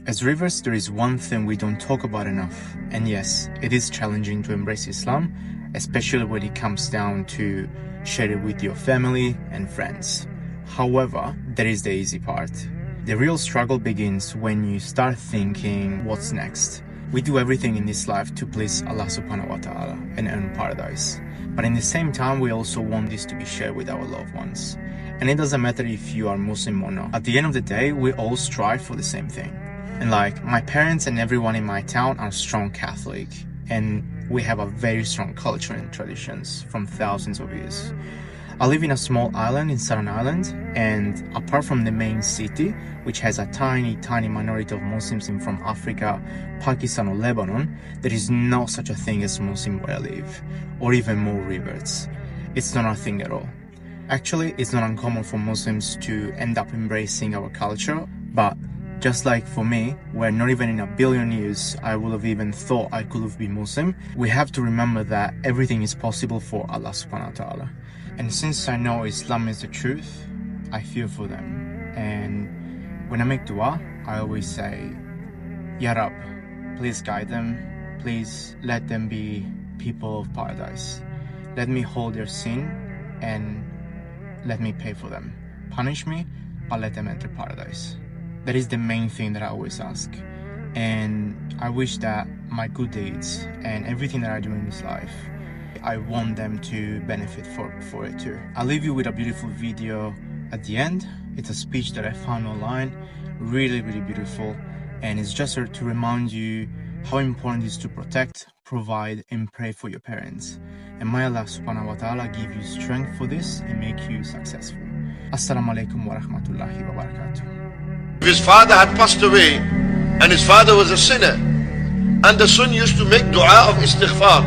As rivers, there is one thing we don't talk about enough, and yes, it is challenging to embrace Islam, especially when it comes down to share it with your family and friends. However, there is the easy part. The real struggle begins when you start thinking, what's next? We do everything in this life to please Allah subhanahu wa ta'ala and earn paradise. But in the same time, we also want this to be shared with our loved ones. And it doesn't matter if you are Muslim or not. At the end of the day, we all strive for the same thing. And like, my parents and everyone in my town are strong Catholic, and we have a very strong culture and traditions from thousands of years. I live in a small island in Southern Ireland, and apart from the main city, which has a tiny minority of Muslims from Africa, Pakistan or Lebanon, there is no such a thing as Muslim where I live, or even more reverts. It's not a thing at all. Actually, it's not uncommon for Muslims to end up embracing our culture, but just like for me, where not even in a billion years I would have even thought I could have been Muslim, we have to remember that everything is possible for Allah subhanahu wa ta'ala. And since I know Islam is the truth, I feel for them. And when I make dua, I always say, Ya Rab, please guide them, please let them be people of paradise. Let me hold their sin and let me pay for them. Punish me, but let them enter paradise. That is the main thing that I always ask. And I wish that my good deeds and everything that I do in this life, I want them to benefit for it too. I'll leave you with a beautiful video at the end. It's a speech that I found online, really beautiful, and it's just to remind you how important it is to protect, provide and pray for your parents. And may Allah subhanahu wa ta'ala give you strength for this and make you successful. Assalamu alaikum wa rahmatullahi wa barakatuh. His father had passed away and his father was a sinner, and the son used to make dua of istighfar.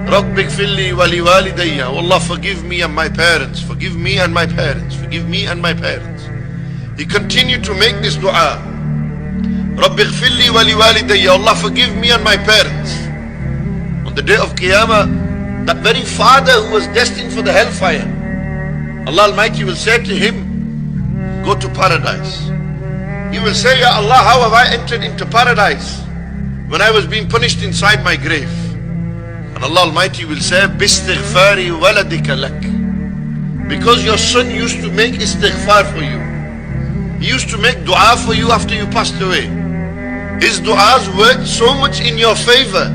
Rabbi ighfirli wa liwalidayya. Oh Allah, forgive me and my parents, forgive me and my parents, forgive me and my parents. He continued to make this dua. Rabbi ighfirli wa liwalidayya. Allah, forgive me and my parents. On the day of Qiyamah, that very father who was destined for the hellfire, Allah Almighty will say to him, go to paradise. He will say, Ya Allah, how have I entered into paradise when I was being punished inside my grave? And Allah Almighty will say, Bistighfari waladika lak. Because your son used to make istighfar for you. He used to make dua for you after you passed away. His du'as worked so much in your favor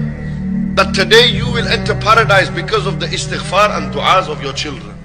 that today you will enter paradise because of the istighfar and du'as of your children.